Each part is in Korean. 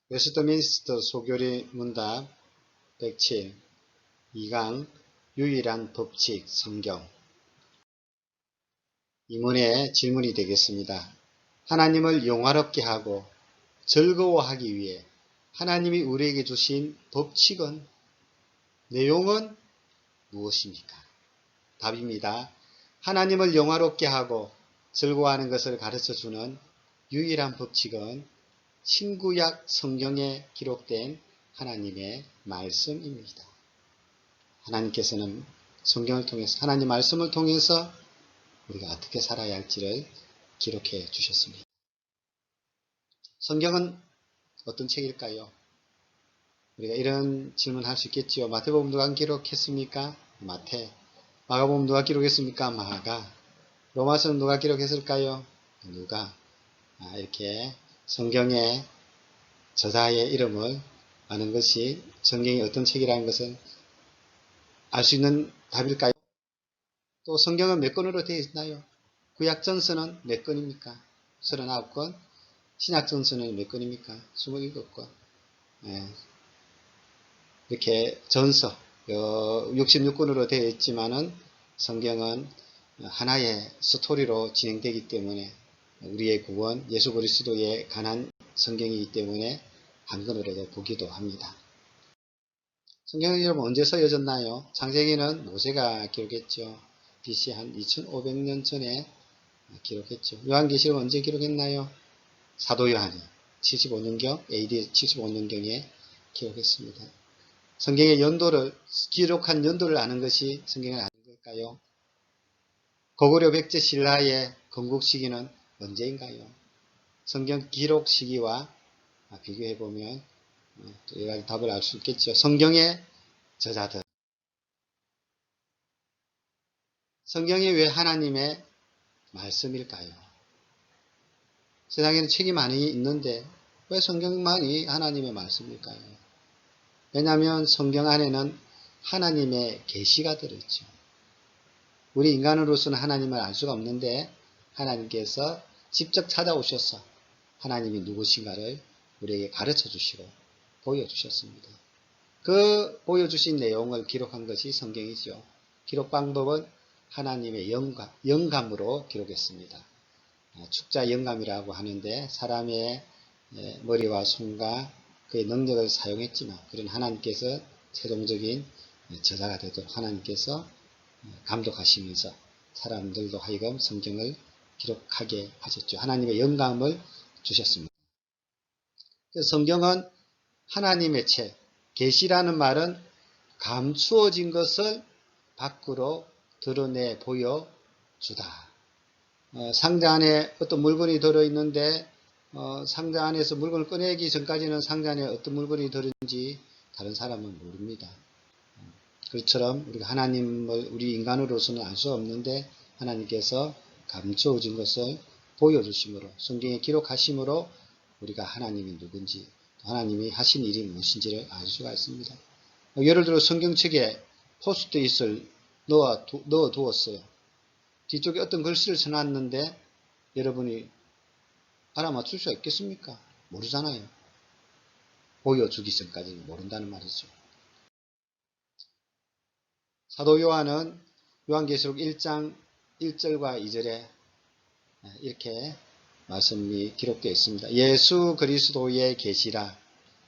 웨스트민스터 소교리 문답 107 2강 유일한 법칙 성경. 이문의 질문이 되겠습니다. 하나님을 영화롭게 하고 즐거워하기 위해 하나님이 우리에게 주신 법칙은, 내용은 무엇입니까? 답입니다. 하나님을 영화롭게 하고 즐거워하는 것을 가르쳐주는 유일한 법칙은 신구약 성경에 기록된 하나님의 말씀입니다. 하나님께서는 성경을 통해서, 하나님 말씀을 통해서 우리가 어떻게 살아야 할지를 기록해 주셨습니다. 성경은 어떤 책일까요? 우리가 이런 질문을 할 수 있겠지요. 마태복음 누가 기록했습니까? 마태. 마가복음 누가 기록했습니까? 마가. 로마서는 누가 기록했을까요? 누가. 이렇게 성경의 저자의 이름을 아는 것이 성경이 어떤 책이라는 것은 알 수 있는 답일까요? 또 성경은 몇 권으로 되어 있나요? 구약전서는 몇 권입니까? 39권. 신약전서는 몇 권입니까? 27권. 이렇게 전서 66권으로 되어 있지만은 성경은 하나의 스토리로 진행되기 때문에 우리의 구원 예수 그리스도에 관한 성경이기 때문에 한 권으로도 보기도 합니다. 성경은 여러분 언제 써여졌나요? 창세기는 모세가 기록했죠. BC 한 2500년 전에 기록했죠. 요한계시록은 언제 기록했나요? 사도 요한이 75년경, AD 75년경에 기록했습니다. 성경의 연도를, 기록한 연도를 아는 것이 성경을 아는 걸까요? 고구려 백제 신라의 건국 시기는 언제인가요? 성경 기록 시기와 비교해보면 또 여러 가지 답을 알 수 있겠죠. 성경의 저자들. 성경이 왜 하나님의 말씀일까요? 세상에는 책이 많이 있는데 왜 성경만이 하나님의 말씀일까요? 왜냐하면 성경 안에는 하나님의 계시가 들어있죠. 우리 인간으로서는 하나님을 알 수가 없는데 하나님께서 직접 찾아오셔서 하나님이 누구신가를 우리에게 가르쳐 주시고 보여주셨습니다. 그 보여주신 내용을 기록한 것이 성경이죠. 기록 방법은 하나님의 영감으로 기록했습니다. 축자 영감이라고 하는데 사람의 머리와 손과 그의 능력을 사용했지만 그런 하나님께서 최종적인 저자가 되도록 하나님께서 감독하시면서 사람들도 하여금 성경을 기록하게 하셨죠. 하나님의 영감을 주셨습니다. 성경은 하나님의 책, 계시라는 말은 감추어진 것을 밖으로 드러내 보여주다. 상자 안에 어떤 물건이 들어있는데 상자 안에서 물건을 꺼내기 전까지는 상자 안에 어떤 물건이 들어있는지 다른 사람은 모릅니다. 그것처럼 우리가 하나님을 우리 인간으로서는 알 수 없는데 하나님께서 감추어진 것을 보여주심으로 성경에 기록하심으로 우리가 하나님이 누군지 하나님이 하신 일이 무엇인지를 알 수가 있습니다. 예를 들어 성경책에 포스트잇을 넣어 두었어요. 뒤쪽에 어떤 글씨를 써놨는데 여러분이 알아맞출 수 있겠습니까? 모르잖아요. 보여주기 전까지는 모른다는 말이죠. 사도 요한은 요한계시록 1장 1절과 2절에 이렇게 말씀이 기록되어 있습니다. 예수 그리스도의 계시라.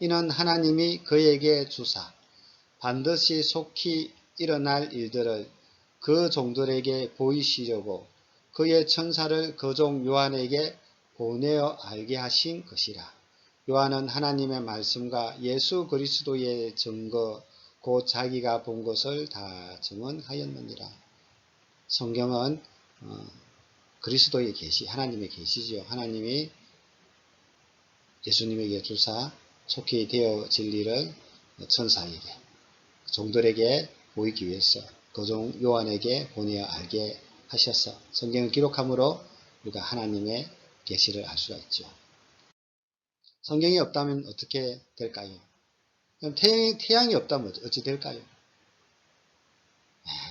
이는 하나님이 그에게 주사 반드시 속히 일어날 일들을 그 종들에게 보이시려고 그의 천사를 그 종 요한에게 보내어 알게 하신 것이라. 요한은 하나님의 말씀과 예수 그리스도의 증거 곧 자기가 본 것을 다 증언하였느니라. 성경은 그리스도의 계시, 하나님의 계시지요. 하나님이 예수님에게 주사 속히 되어질 일을 천사에게, 종들에게 보이기 위해서 그 종 요한에게 보내어 알게 하셔서 성경을 기록함으로 우리가 하나님의 계시를 알 수가 있죠. 성경이 없다면 어떻게 될까요? 그럼 태양이 없다면 어찌 될까요?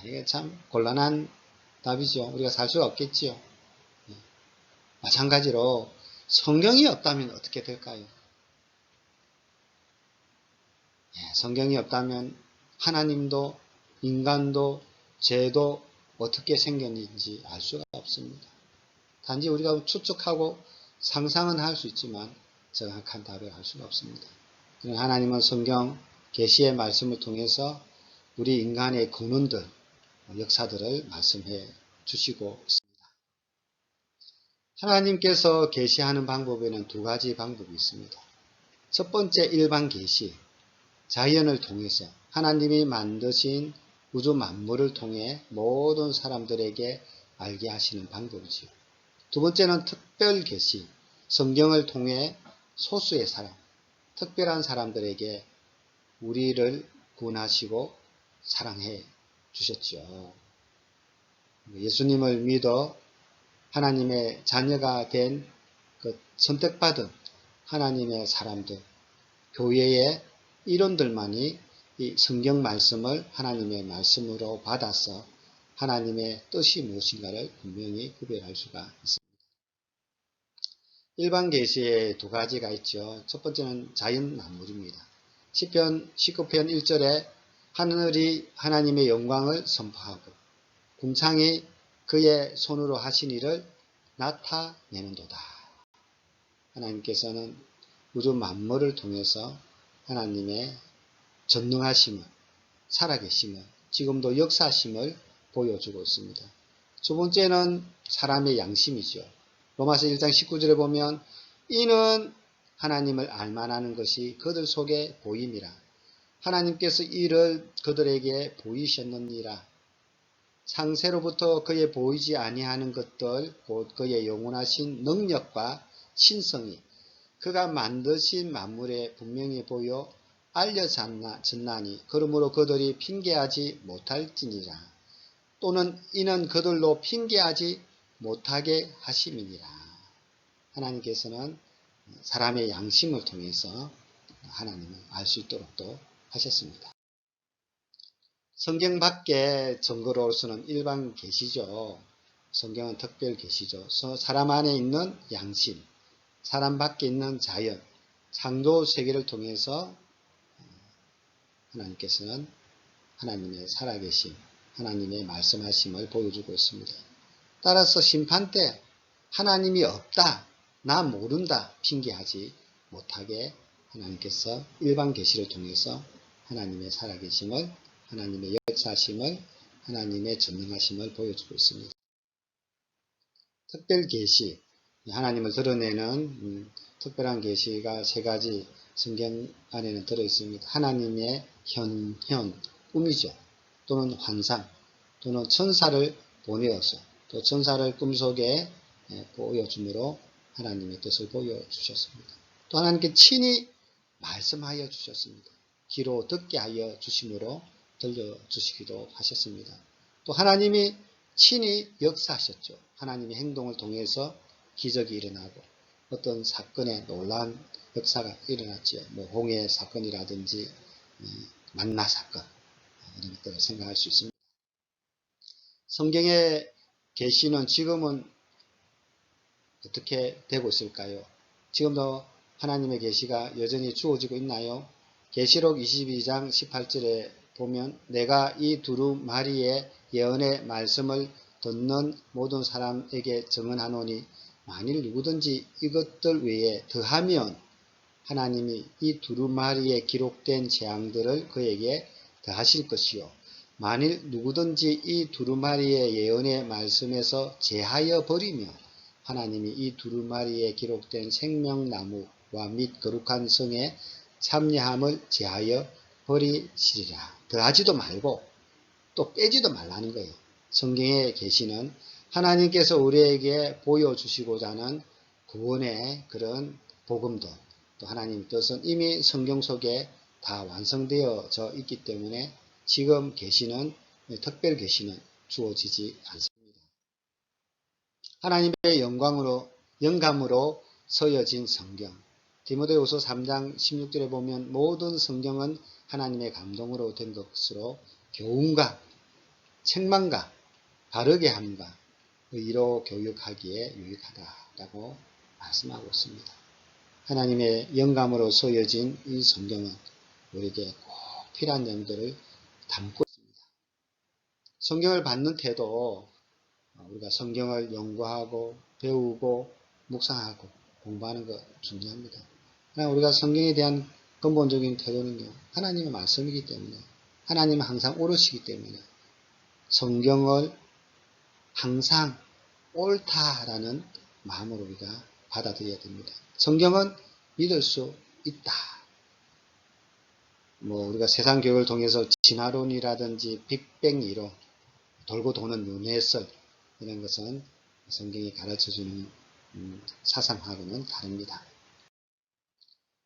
이게 참 곤란한 답이죠. 우리가 살 수가 없겠지요. 마찬가지로 성경이 없다면 어떻게 될까요? 성경이 없다면 하나님도 인간도 죄도 어떻게 생겼는지 알 수가 없습니다. 단지 우리가 추측하고 상상은 할 수 있지만 정확한 답을 할 수가 없습니다. 하나님은 성경 계시의 말씀을 통해서 우리 인간의 근원들, 역사들을 말씀해 주시고 있습니다. 하나님께서 계시하는 방법에는 두 가지 방법이 있습니다. 첫 번째 일반 계시, 자연을 통해서 하나님이 만드신 우주 만물을 통해 모든 사람들에게 알게 하시는 방법이지요. 두 번째는 특별 계시, 성경을 통해 소수의 사람, 특별한 사람들에게 우리를 구원하시고 사랑해 주셨죠. 예수님을 믿어 하나님의 자녀가 된 그 선택받은 하나님의 사람들, 교회의 일원들만이 이 성경 말씀을 하나님의 말씀으로 받아서 하나님의 뜻이 무엇인가를 분명히 구별할 수가 있습니다. 일반 계시에 두 가지가 있죠. 첫 번째는 자연 만물입니다. 시편 19편 1절에 하늘이 하나님의 영광을 선포하고 궁창이 그의 손으로 하신 일을 나타내는도다. 하나님께서는 우주 만물을 통해서 하나님의 전능하심을, 살아계심을, 지금도 역사심을 보여주고 있습니다. 두 번째는 사람의 양심이죠. 로마서 1장 19절에 보면 이는 하나님을 알만하는 것이 그들 속에 보임이라. 하나님께서 이를 그들에게 보이셨느니라. 창세로부터 그의 보이지 아니하는 것들 곧 그의 영원하신 능력과 신성이 그가 만드신 만물에 분명히 보여 알려졌나니 그러므로 그들이 핑계하지 못할지니라. 또는 이는 그들로 핑계하지 못하게 하심이니라. 하나님께서는 사람의 양심을 통해서 하나님을 알 수 있도록 또 하셨습니다. 성경 밖에 증거로 올 수는 일반 계시죠. 성경은 특별 계시죠. 사람 안에 있는 양심, 사람 밖에 있는 자연, 창조 세계를 통해서 하나님께서는 하나님의 살아계심, 하나님의 말씀하심을 보여주고 있습니다. 따라서 심판 때 하나님이 없다, 나 모른다 핑계하지 못하게 하나님께서 일반 계시를 통해서 하나님의 살아계심을, 하나님의 역사심을, 하나님의 전능하심을 보여주고 있습니다. 특별 계시, 하나님을 드러내는 특별한 계시가 세 가지 성경 안에는 들어있습니다. 하나님의 꿈이죠. 또는 환상, 또는 천사를 보내어서 또 천사를 꿈속에 보여줌으로 하나님의 뜻을 보여주셨습니다. 또 하나님께 친히 말씀하여 주셨습니다. 귀로 듣게 하여 주심으로 들려주시기도 하셨습니다. 또 하나님이 친히 역사하셨죠. 하나님의 행동을 통해서 기적이 일어나고 어떤 사건에 놀라운 역사가 일어났죠. 홍해 사건이라든지 만나 사건 이런 것들을 생각할 수 있습니다. 성경의 계시는 지금은 어떻게 되고 있을까요? 지금도 하나님의 계시가 여전히 주어지고 있나요? 계시록 22장 18절에 보면 내가 이 두루마리의 예언의 말씀을 듣는 모든 사람에게 증언하노니 만일 누구든지 이것들 외에 더하면 하나님이 이 두루마리에 기록된 재앙들을 그에게 더하실 것이요. 만일 누구든지 이 두루마리의 예언의 말씀에서 제하여 버리면 하나님이 이 두루마리에 기록된 생명나무와 및 거룩한 성의 참여함을 제하여 버리시리라. 더하지도 말고 또 빼지도 말라는 거예요. 성경의 계시는 하나님께서 우리에게 보여주시고자 하는 구원의 그런 복음들, 또 하나님 뜻은 이미 성경 속에 다 완성되어져 있기 때문에 지금 계시는, 특별 계시는 주어지지 않습니다. 하나님의 영감으로 서여진 성경. 디모데후서 3장 16절에 보면 모든 성경은 하나님의 감동으로 된 것으로 교훈과 책망과 바르게 함과 의로 교육하기에 유익하다라고 말씀하고 있습니다. 하나님의 영감으로 서여진 이 성경은 우리에게 꼭 필요한 내용들을 담고 있습니다. 성경을 받는 태도, 우리가 성경을 연구하고 배우고 묵상하고 공부하는 거 중요합니다. 그러나 우리가 성경에 대한 근본적인 태도는요, 하나님의 말씀이기 때문에, 하나님은 항상 옳으시기 때문에 성경을 항상 옳다라는 마음으로 우리가 받아들여야 됩니다. 성경은 믿을 수 있다. 우리가 세상 교육을 통해서 진화론이라든지 빅뱅 이론, 돌고 도는 윤회설, 이런 것은 성경이 가르쳐주는 사상하고는 다릅니다.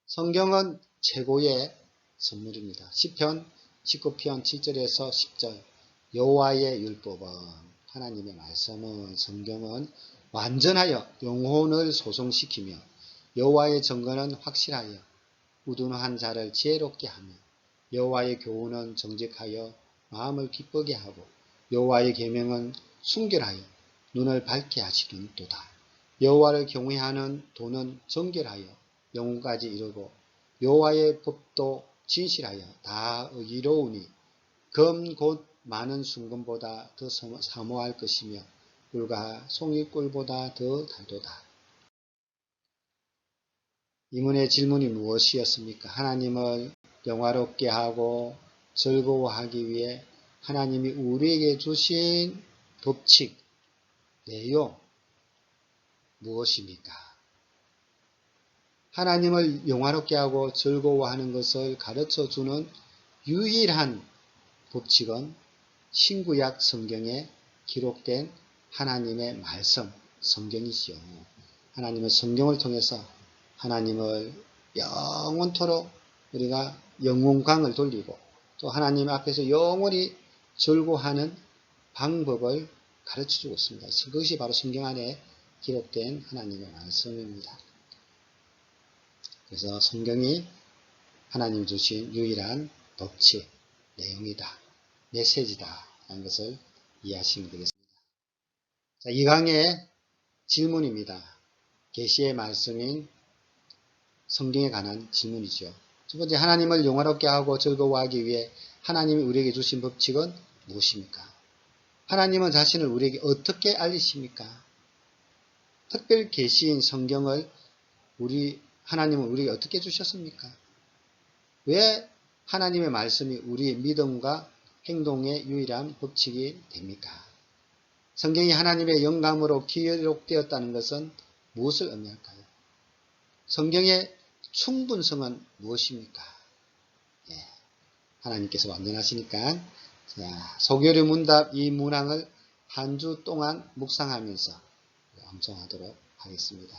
성경은 최고의 선물입니다. 시편 19편 7절에서 10절, 여호와의 율법은, 하나님의 말씀은, 성경은 완전하여 영혼을 소성시키며 여호와의 증거는 확실하여 우둔한 자를 지혜롭게 하며 여호와의 교훈은 정직하여 마음을 기쁘게 하고 여호와의 계명은 순결하여 눈을 밝게 하시는도다. 여호와를 경외하는 도는 정결하여 영혼까지 이르고 여호와의 법도 진실하여 다 의로우니 검 곧 많은 순금보다 더 사모할 것이며 꿀과 송이꿀보다 더 달도다. 이문의 질문이 무엇이었습니까? 하나님을 영화롭게 하고 즐거워하기 위해 하나님이 우리에게 주신 법칙, 내용 무엇입니까? 하나님을 영화롭게 하고 즐거워하는 것을 가르쳐주는 유일한 법칙은 신구약 성경에 기록된 하나님의 말씀, 성경이지요. 하나님은 성경을 통해서 하나님을 영원토록 우리가 영혼광을 돌리고 또 하나님 앞에서 영원히 즐거워하는 방법을 가르쳐주고 있습니다. 그것이 바로 성경 안에 기록된 하나님의 말씀입니다. 그래서 성경이 하나님 주신 유일한 법칙, 내용이다, 메시지다 하는 것을 이해하시면 되겠습니다. 자, 이 강의 질문입니다. 계시의 말씀인 성경에 관한 질문이죠. 첫 번째, 하나님을 영화롭게 하고 즐거워하기 위해 하나님이 우리에게 주신 법칙은 무엇입니까? 하나님은 자신을 우리에게 어떻게 알리십니까? 특별 계시인 성경을 하나님은 우리에게 어떻게 주셨습니까? 왜 하나님의 말씀이 우리의 믿음과 행동의 유일한 법칙이 됩니까? 성경이 하나님의 영감으로 기록되었다는 것은 무엇을 의미할까요? 성경의 충분성은 무엇입니까? 하나님께서 완전하시니까 소교류 문답 이 문항을 한 주 동안 묵상하면서 암송하도록 하겠습니다.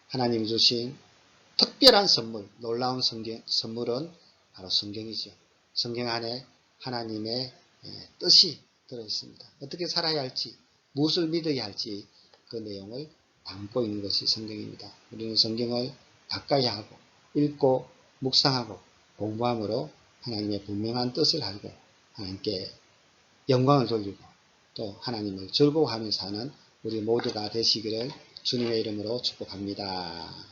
하나님이 주신 특별한 선물, 놀라운 선물은 바로 성경이죠. 성경 안에 하나님의 뜻이 들어있습니다. 어떻게 살아야 할지, 무엇을 믿어야 할지 그 내용을 담고 있는 것이 성경입니다. 우리는 성경을 가까이 하고 읽고 묵상하고 공부함으로 하나님의 분명한 뜻을 알고 하나님께 영광을 돌리고 또 하나님을 즐거워하면서 사는 우리 모두가 되시기를 주님의 이름으로 축복합니다.